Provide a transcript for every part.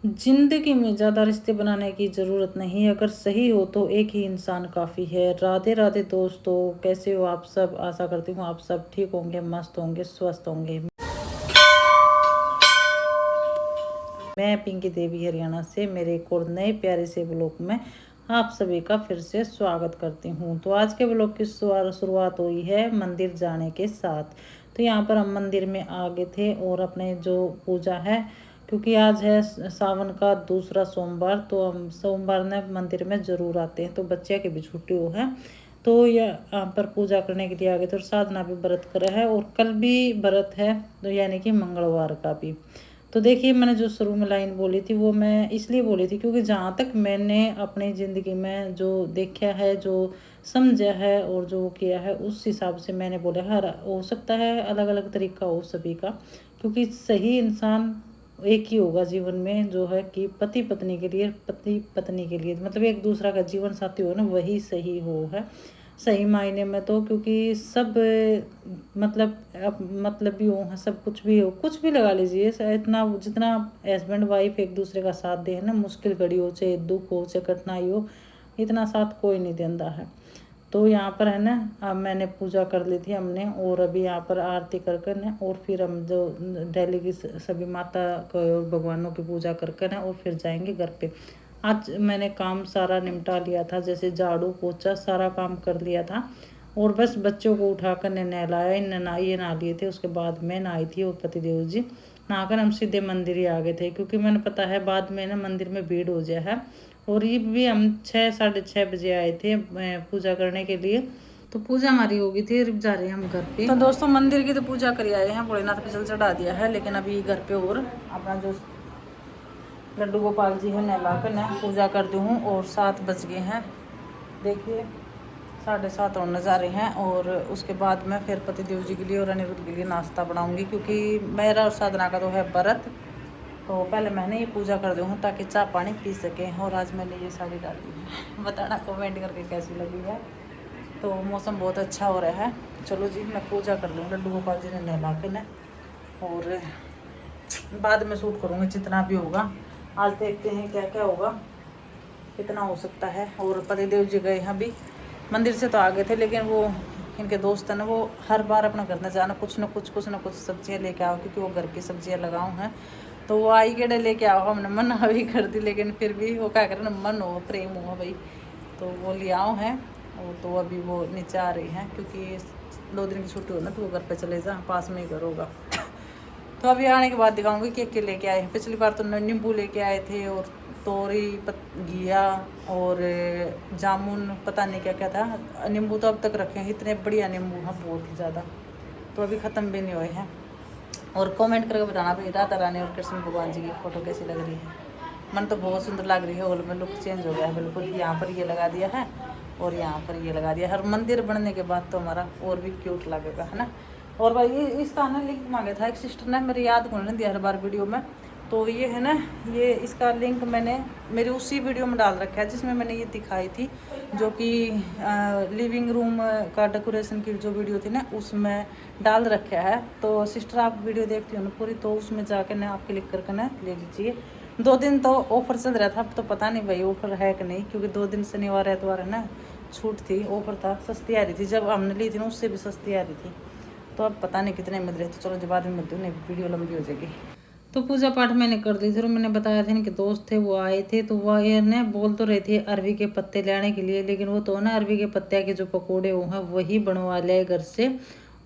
जिंदगी में ज़्यादा रिश्ते बनाने की ज़रूरत नहीं, अगर सही हो तो एक ही इंसान काफ़ी है। राधे राधे दोस्तों, कैसे हो आप सब? आशा करती हूँ आप सब ठीक होंगे, मस्त होंगे, स्वस्थ होंगे। मैं पिंकी देवी हरियाणा से मेरे एक और नए प्यारे से ब्लॉग में आप सभी का फिर से स्वागत करती हूँ। तो आज के ब्लॉग की शुरुआत हुई है मंदिर जाने के साथ। तो यहाँ पर हम मंदिर में आ गए थे और अपने जो पूजा है, क्योंकि आज है सावन का दूसरा सोमवार, तो हम सोमवार ने मंदिर में ज़रूर आते हैं। तो बच्चे की भी छुट्टी हो है, तो यहाँ पर पूजा करने के लिए आ गए थे। और साधना भी व्रत करा है और कल भी व्रत है, तो यानी कि मंगलवार का भी। तो देखिए, मैंने जो शुरू में लाइन बोली थी वो मैं इसलिए बोली थी क्योंकि जहाँ तक मैंने अपनी ज़िंदगी में जो देखा है, जो समझा है और जो किया है, उस हिसाब से मैंने बोला। हर हो सकता है अलग अलग तरीका हो सभी का, क्योंकि सही इंसान एक ही होगा जीवन में, जो है कि पति पत्नी के लिए, पति पत्नी के लिए मतलब एक दूसरा का जीवन साथी हो ना, वही सही हो है सही मायने में। तो क्योंकि सब मतलब मतलब भी हो, सब कुछ भी हो, कुछ भी लगा लीजिए, इतना जितना हस्बैंड वाइफ एक दूसरे का साथ दे है ना, मुश्किल घड़ी हो, चाहे दुख हो, चाहे कठिनाई हो, इतना साथ कोई नहीं देता है। तो यहाँ पर है ना, अब मैंने पूजा कर ली थी हमने, और अभी यहाँ पर आरती कर कर ना, और फिर हम जो डेली की सभी माता को और भगवानों की पूजा कर कर ना, और फिर जाएंगे घर पे। आज मैंने काम सारा निपटा लिया था, जैसे झाड़ू पोछा सारा काम कर लिया था, और बस बच्चों को उठाकर नहलाया, ये नहा लिए थे। उसके बाद मैं नहाई थी और पतिदेव जी नहाकर हम सीधे मंदिर ही आ गए थे, क्योंकि मैंने पता है बाद में ना मंदिर में भीड़ हो जाए है। और ये भी हम 6 साढ़े 6 बजे आए थे पूजा करने के लिए। तो पूजा हमारी हो गई थी, जा रहे हैं हम घर पे। तो दोस्तों, मंदिर की तो पूजा कर आए हैं, भोलेनाथ पे जल चढ़ा दिया है, लेकिन अभी घर पे और अपना जो लड्डू गोपाल जी है नहला कर मैं पूजा कर दी हूँ। और 7 बज गए हैं, देखिए 7:30 होने जा रहे हैं। और उसके बाद मैं फिर पतिदेव जी के लिए और अनिरुद्ध के लिए नाश्ता बनाऊंगी, क्योंकि मेरा और साधना का तो है व्रत। तो पहले मैंने ये पूजा कर दी हूँ ताकि चाय पानी पी सकें। और आज मैंने ये साड़ी डाली है, बताना कमेंट करके कैसी लगी है। तो मौसम बहुत अच्छा हो रहा है। चलो जी, मैं पूजा कर लूँ, लड्डू गोपाल जी ने नहला के ना, और बाद में शूट करूँगी जितना भी होगा। आज देखते हैं क्या क्या होगा, कितना हो सकता है। और पतिदेव जी गए हैं अभी मंदिर से, तो आ गए थे, लेकिन वो इनके दोस्त है ना, वो हर बार अपना घर न जाना, कुछ न कुछ सब्जियां लेके आओ, क्योंकि वो घर की सब्जियां लगाऊँ हैं। तो वो आई केड़े लेके आओ, हमने मना भी कर दी, लेकिन फिर भी वो क्या करें ना, मन हो प्रेम हो भाई, तो वो ले आओ हैं। और तो अभी वो नीचे आ रही हैं, क्योंकि 2 दिन की छुट्टी हो ना, तो वो घर पे चले जा, पास में ही घर होगा। तो अभी आने के बाद दिखाऊंगी क्या लेके आए। पिछली बार तो नींबू लेके आए थे, और तोरी घिया और जामुन, पता नहीं क्या क्या था। नींबू तो अब तक रखे हैं, इतने बढ़िया नींबू हैं, बहुत ही ज़्यादा, तो अभी ख़त्म भी नहीं हुए हैं। और कमेंट करके बताना भाई, राधा रानी और कृष्ण भगवान जी की फ़ोटो कैसी लग रही है। मन तो बहुत सुंदर लग रही है, हॉल में लुक चेंज हो गया है बिल्कुल। यहाँ पर ये लगा दिया है और यहाँ पर ये लगा दिया। हर मंदिर बनने के बाद तो हमारा और भी क्यूट लगेगा, है ना। और भाई इसका ना लिंक मांगा था एक सिस्टर ने, मेरी याद को नहीं दिया हर बार वीडियो में। तो ये है ना, ये इसका लिंक मैंने मेरी उसी वीडियो में डाल रखा है जिसमें मैंने ये दिखाई थी, जो कि लिविंग रूम का डेकोरेशन की जो वीडियो थी ना, उसमें डाल रखा है। तो सिस्टर आप वीडियो देखती हो ना पूरी, तो उसमें जाकर ना आप क्लिक करके ना ले लीजिए। 2 दिन तो ऑफर चल रहा था, अब तो पता नहीं भाई ऑफर है कि नहीं, क्योंकि 2 दिन शनिवार एतवार है ना, छूट थी, ऑफर था, सस्ती आ रही थी। जब हमने ली थी ना, उससे भी सस्ती आ रही थी। तो अब पता नहीं कितने मिल रहे थे। चलो जब बाद में मिलती हूँ, नहीं वीडियो लंबी हो जाएगी। तो पूजा पाठ मैंने कर दी थी, और मैंने बताया था इनके दोस्त थे वो आए थे, तो वो ये ने बोल तो रहे थे अरवी के पत्ते लाने के लिए, लेकिन वो तो ना अरवी के पत्ते के जो पकोड़े हो हैं वही बनवा लिया घर से।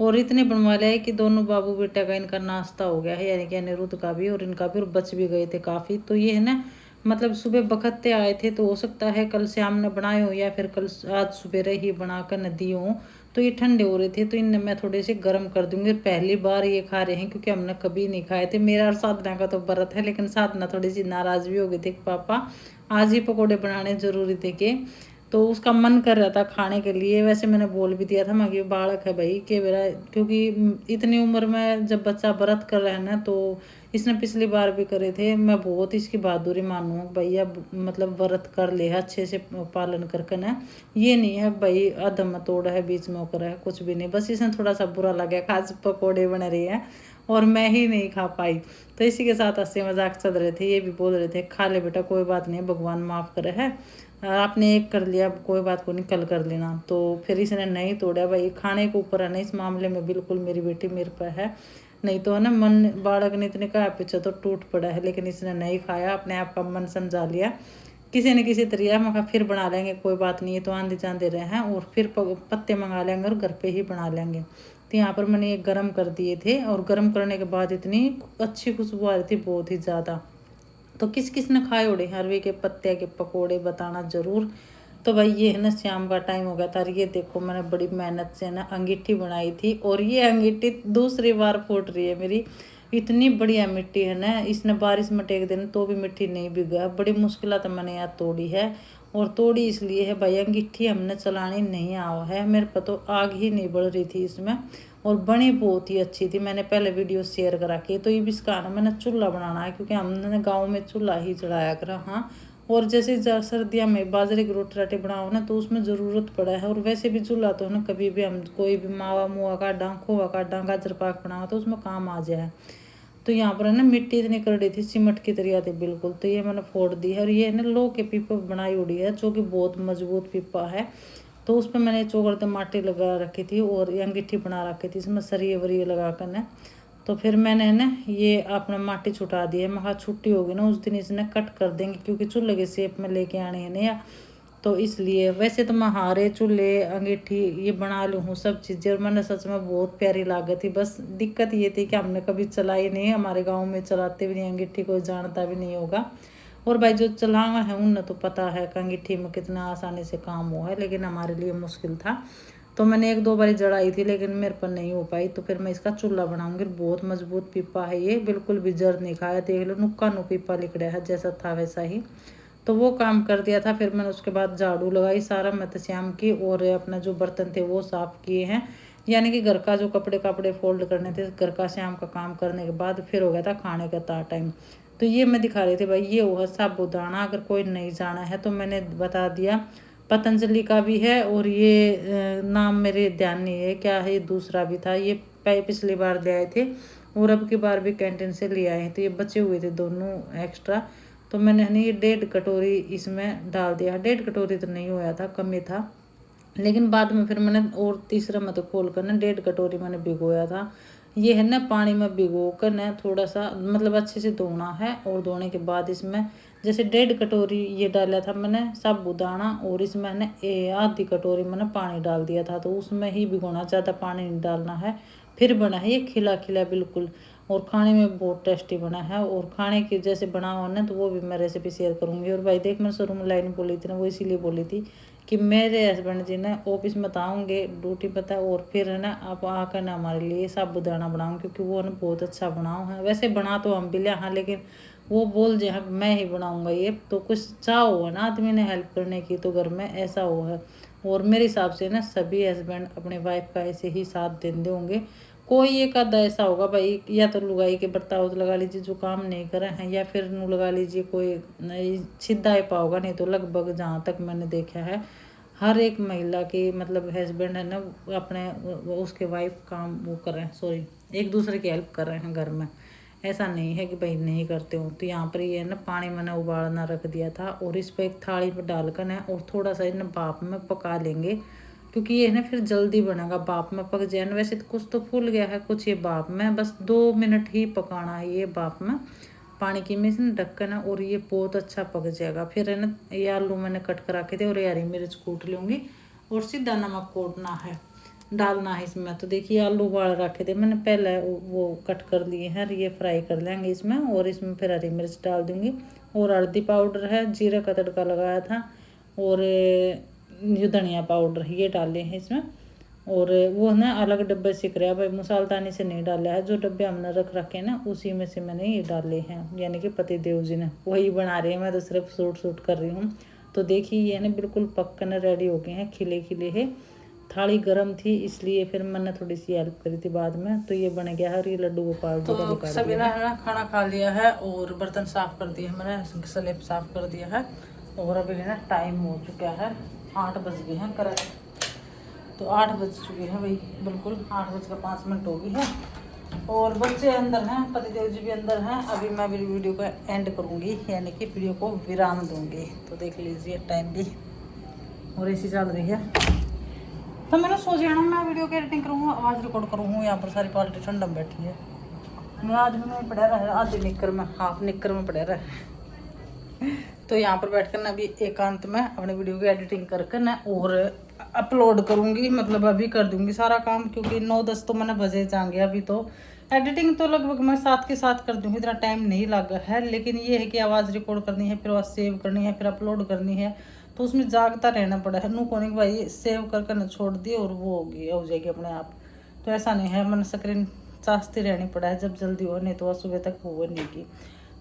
और इतने बनवा लिया है कि दोनों बाबू बेटा का इनका नाश्ता हो गया है, यानी कि अनिरुद्ध का भी और इनका भी, और बच भी गए थे काफ़ी। तो ये है ना, मतलब सुबह बखत्ते आए थे, तो हो सकता है कल शाम ने बनाए हो, या फिर कल आज सवेरे ही बनाकर न दिए हों। तो ये ठंडे हो रहे थे, तो इनने मैं थोड़े से गर्म कर दूंगी। पहली बार ये खा रहे हैं, क्योंकि हमने कभी नहीं खाए थे। मेरा और साधना का तो व्रत है, लेकिन साधना थोड़ी सी नाराज भी हो गई थी, पापा आज ही पकौड़े बनाने जरूरी थे के। तो उसका मन कर रहा था खाने के लिए। वैसे मैंने बोल भी दिया था, मैं कि बालक है भाई के मेरा, क्योंकि इतनी उम्र में जब बच्चा व्रत कर रहा है ना, तो इसने पिछली बार भी करे थे। मैं बहुत इसकी बहादुरी मानूँ भैया, मतलब व्रत कर ले अच्छे से पालन करके ना। ये नहीं है भाई अधम तोड़ है, बीच में होकर है, कुछ भी नहीं। बस इसने थोड़ा सा बुरा लगा, खास पकौड़े बन रहे हैं, और मैं ही नहीं खा पाई। तो इसी के साथ हंसी मजाक चल रहे थे। ये भी बोल रहे थे खा ले बेटा, कोई बात नहीं, भगवान माफ़ करे है, आपने एक कर लिया, कोई बात को नहीं, कल कर लेना। तो फिर इसने नहीं तोड़ा भाई, खाने के ऊपर है ना, इस मामले में बिल्कुल मेरी बेटी मेरे पर है। नहीं तो है ना, मन बालक ने इतने कहा पीछे तो टूट पड़ा है, लेकिन इसने नहीं खाया, अपने आप का मन समझा लिया। किसी न किसी तरीका मैं फिर बना लेंगे, कोई बात नहीं, तो आंधे जांदे रहे हैं, और फिर पत्ते मंगा लेंगे और घर पे ही बना लेंगे। तो यहाँ पर मैंने ये गर्म कर दिए थे, और गर्म करने के बाद इतनी अच्छी खुशबू आ रही थी, बहुत ही ज़्यादा। तो किस किस ने खाए उड़े हरवे के पत्ते के पकोड़े, बताना ज़रूर। तो भाई ये है ना, शाम का टाइम हो गया था, और ये देखो मैंने बड़ी मेहनत से ना अंगीठी बनाई थी, और ये अंगीठी दूसरी बार फूट रही है मेरी। इतनी बढ़िया मिट्टी है ना, इसने बारिश में टेक देना तो भी मिट्टी नहीं बिगा, बड़ी मुश्किल तो मैंने यार तोड़ी है। और तोड़ी इसलिए है भाई, अंगीठी हमने चलानी नहीं आवा है, मेरे पर तो आग ही नहीं बढ़ रही थी इसमें, और बनी बहुत ही अच्छी थी। मैंने पहले वीडियो शेयर करा के, तो ये भी इसका ना मैंने चूल्हा बनाना है, क्योंकि हमने गाँव में चूल्हा ही चढ़ाया करा। हाँ, और जैसे सर्दियों में बाजरे की रोटी राटी बनाओ ना, तो उसमें ज़रूरत पड़ा है। और वैसे भी चूल्हा तो ना, कभी भी हम कोई भी मावा मुआ काटा, खोवा काटा, गाजर पाक बनाओ तो उसमें काम आ जाए। तो यहाँ पर है ना, मिट्टी इतनी करड़ी थी, सीमेंट की तरह थी बिल्कुल। तो ये मैंने फोड़ दी है, और ये ना लोह के पीपा बनाई उड़ी है, जो कि बहुत मजबूत पीपा है। तो उस पर मैंने चौकड़ते माटी लगा रखी थी, और ये अंगीठी बना रखी थी, इसमें सरिये वरिये लगा कर ना। तो फिर मैंने ना ये अपना माटी छुटा दी है, मैं कहा छुट्टी होगी ना उस दिन इसने कट कर देंगे, क्योंकि चूल्हे के शेप में लेके आने हैं नया। तो इसलिए वैसे तो मैं हारे चूल्हे अंगीठी ये बना लूँ हूँ सब चीज़ें, और मैंने सच में बहुत प्यारी लागत थी। बस दिक्कत ये थी कि हमने कभी चलाई नहीं, हमारे गाँव में चलाते भी नहीं अंगीठी, कोई जानता भी नहीं होगा। और भाई जो चलावा है उन्हें तो पता है कि अंगीठी में कितना आसानी से काम हुआ है, लेकिन हमारे लिए मुश्किल था। तो मैंने एक दो बारी जड़ाई थी, लेकिन मेरे पर नहीं हो पाई। तो फिर मैं इसका चूल्हा बनाऊंगी। बहुत मजबूत पीपा है ये, बिल्कुल भी जर नहीं खाया, देख लो नुक्का नु पीपा लिख रहा है, जैसा था वैसा ही। तो वो काम कर दिया था। फिर मैंने उसके बाद झाड़ू लगाई सारा मतश्याम की, और अपना जो बर्तन थे वो साफ़ किए हैं, यानी कि घर का जो कपड़े कपड़े फोल्ड करने थे, घर का शाम का काम करने के बाद फिर हो गया था खाने का टाइम। तो ये मैं दिखा रही थी भाई, ये हुआ साबूदाना। अगर कोई नहीं जाना है तो मैंने बता दिया, पतंजलि का भी है, और ये नाम मेरे ध्यान नहीं है क्या है, दूसरा भी था। ये पिछली बार ले आए थे, और अब की बार भी कैंटीन से ले आए, तो ये बचे हुए थे दोनों एक्स्ट्रा। तो मैंने ये 1.5 कटोरी इसमें डाल दिया। 1.5 कटोरी तो नहीं होया था, कम ही था, लेकिन बाद में फिर मैंने और तीसरा में तो खोल कर ना 1.5 कटोरी मैंने भिगोया था। ये है ना, पानी में भिगो कर ना थोड़ा सा मतलब अच्छे से धोना है, और धोने के बाद इसमें जैसे 1.5 कटोरी ये डाला था मैंने साबूदाना, और इसमें ना आधी कटोरी मैंने पानी डाल दिया था। तो उसमें ही भिगोना, ज़्यादा पानी नहीं डालना है। फिर बना है ये खिला खिला बिल्कुल, और खाने में बहुत टेस्टी बना है। और खाने की जैसे बना हो ना, तो वो भी मैं रेसिपी शेयर करूँगी। और भाई देख, मैं शुरू में लाइन बोली थी ना, वो इसीलिए बोली थी कि मेरे हस्बैंड जी ने ऑफिस में आऊँगे ड्यूटी पता, और फिर है ना आप आकर ना हमारे लिए साबूदाना बनाऊँ, क्योंकि वो ना बहुत अच्छा बनाओ है। वैसे बना तो हम भी लिया हाँ, लेकिन वो बोल जे हाँ मैं ही बनाऊँगा ये, तो कुछ चाह हुआ ना आदमी ने हेल्प करने की, तो घर में ऐसा हो है। और मेरे हिसाब से ना सभी हस्बैंड अपने वाइफ का ऐसे ही साथ देते होंगे। कोई एक आधा ऐसा होगा भाई, या तो लुगाई के बर्ताव लगा लीजिए जो काम नहीं करे हैं, या फिर नू लगा लीजिए कोई नहीं सीधा ही पाओगा। नहीं तो लगभग जहाँ तक मैंने देखा है, हर एक महिला की मतलब हस्बैंड है ना, अपने उसके वाइफ काम वो कर रहे हैं, सॉरी एक दूसरे की हेल्प कर रहे हैं घर में। ऐसा नहीं है कि भाई नहीं करते हो। तो यहाँ पर ये ना पानी मैंने उबालना रख दिया था, और इस पर एक थाली पर डालकर ना और थोड़ा सा इन्हें भाप में पका लेंगे, क्योंकि ये ना फिर जल्दी बनेगा, भाप में पक जाए ना। वैसे तो कुछ तो फूल गया है, कुछ ये भाप में, बस 2 मिनट ही पकाना है ये भाप में, पानी की में से ढक्कन है, और ये बहुत अच्छा पक जाएगा। फिर है ना, ये आलू मैंने कट कर रखे थे, और ये हरी मिर्च कूट लूँगी, और सीधा नमक कूटना है, डालना है इसमें। तो देखिए आलू उबाल रखे थे मैंने पहले, वो कट कर लिए हैं, ये फ्राई कर लेंगे इसमें। और इसमें फिर हरी मिर्च डाल दूँगी, और हल्दी पाउडर है, जीरा का तड़का लगाया था, और ये धनिया पाउडर ये डाले हैं इसमें। और वो ना अलग डब्बे से कराया भाई, मसालदानी से नहीं डाला है, जो डब्बे हमने रख रखे ना उसी में से मैंने ये डाले हैं, यानी कि पति देव जी ने वही बना रहे हैं, मैं तो सिर्फ सूट कर रही हूँ। तो देखिए ये ना बिल्कुल पकने रेडी हो गए हैं, खिले खिले है। थाली गर्म थी इसलिए फिर मैंने थोड़ी सी हेल्प करी थी बाद में। तो ये बन गया है, और ये लड्डू गोपाल जी का निकाल सभी ने खाना खा लिया है, और बर्तन साफ कर दिए मैंने, स्लेब साफ कर दिया है। और अभी ना टाइम हो चुका है 8 बज गए हैं करेक्ट। तो 8 बज चुके हैं भाई, बिल्कुल 8 बजकर 5 मिनट हो गई है। और बच्चे अंदर हैं, पतिदेव जी भी अंदर हैं। अभी मैं भी वीडियो को एंड करूँगी, यानी कि वीडियो को विराम दूँगी। तो देख लीजिए टाइम भी, और ऐसी चल रही है। तो मैंने सोचा ना मैं वीडियो की एडिटिंग करूँगा, आवाज़ रिकॉर्ड करूँ। यहाँ पर सारी पार्टी ठंडा में बैठी है। मैं आज भी मैं पड़ा रहा, आधी निक्कर में, हाफ निक्कर में पड़ा रहा। तो यहाँ पर बैठ कर ना अभी एकांत में अपने वीडियो की एडिटिंग करके ना और अपलोड करूँगी। मतलब अभी कर दूँगी सारा काम, क्योंकि 9-10 तो मैंने बजे जाएंगे। अभी तो एडिटिंग तो लगभग मैं साथ के साथ कर दूँगी, इतना टाइम नहीं लगा है। लेकिन ये है कि आवाज़ रिकॉर्ड करनी है, फिर आवाज़ सेव करनी है, फिर अपलोड करनी है, तो उसमें जागता रहना पड़ा है। नू कोनी भाई सेव करके ना छोड़ दिए और वो होगी हो जाएगी अपने आप। तो ऐसा नहीं है, मैंने स्क्रीन चाहती रहनी पड़ा है, जब जल्दी हो, नहीं तो सुबह तक वो नहीं की।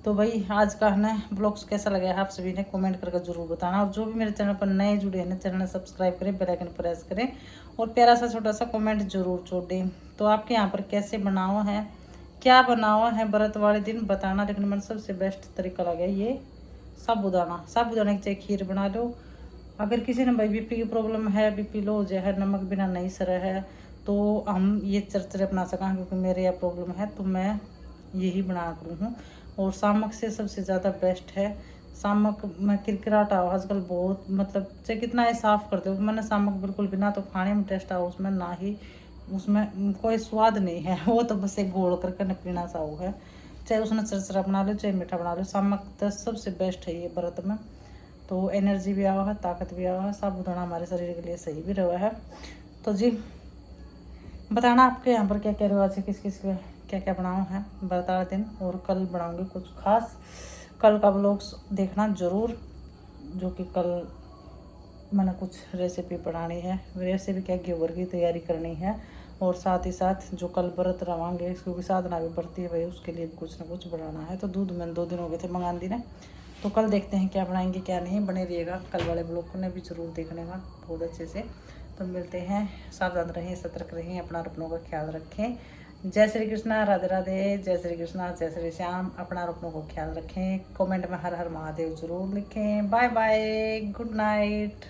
तो भाई आज का है ना ब्लॉग्स कैसा लगा है आप सभी ने कमेंट करके जरूर बताना। और जो भी मेरे चैनल पर नए जुड़े हैं ना, चैनल सब्सक्राइब करें, बेल आइकन प्रेस करें और प्यारा सा छोटा सा कमेंट जरूर छोड़ दें। तो आपके यहाँ पर कैसे बनाओ है, क्या बनाओ है व्रत वाले दिन बताना। लेकिन मैंने सबसे बेस्ट तरीका लगा ये साबूदाना की चाहे खीर बना लो। अगर किसी ने भाई बीपी की प्रॉब्लम है, बीपी लो हो जाए, नमक बिना नहीं सर है, तो हम ये चरचरे बना सकें। क्योंकि मेरे यह प्रॉब्लम है तो मैं यही बना करूँ हूँ। और सामक से सबसे ज़्यादा बेस्ट है सामक में किरकिराटा आजकल बहुत, मतलब चाहे कितना ही साफ़ कर दो, मैंने सामक बिल्कुल भी ना तो खाने में टेस्ट आओ उसमें, ना ही उसमें कोई स्वाद नहीं है। वो तो बस एक घोल करके न पीना सा वो है। चाहे उसमें चरचरा बना लो चाहे मीठा बना लो, सामक तो सबसे बेस्ट है ये व्रत में। तो एनर्जी भी आवा है, ताकत भी आवा है, साबुदाना हमारे शरीर के लिए सही भी रहा है। तो जी बताना आपके यहाँ पर क्या क्या रिवाज है, किस किस का क्या क्या बनाओ है बता दिन। और कल बनाऊंगी कुछ खास, कल का व्लॉग देखना ज़रूर, जो कि कल मैंने कुछ रेसिपी बनानी है। रेसिपी क्या, घेवर की तैयारी करनी है। और साथ ही साथ जो कल व्रत रवांगे, क्योंकि साधना भी बढ़ती है भाई, उसके लिए भी कुछ ना कुछ बनाना है। तो दूध मैंने 2 दिन हो गए थे मंगा दी ने। तो कल देखते हैं क्या बनाएंगे क्या नहीं। बने रहिएगा कल वाले ब्लॉग को ने भी ज़रूर देखने का बहुत अच्छे से। तो मिलते हैं, सावधान रहें, सतर्क रहें, अपना अपनों का ख्याल रखें। जय श्री कृष्णा, राधे राधे, जय श्री कृष्णा, जय श्री श्याम। अपना अपनों को ख्याल रखें। कमेंट में हर हर महादेव जरूर लिखें। Bye bye, good night.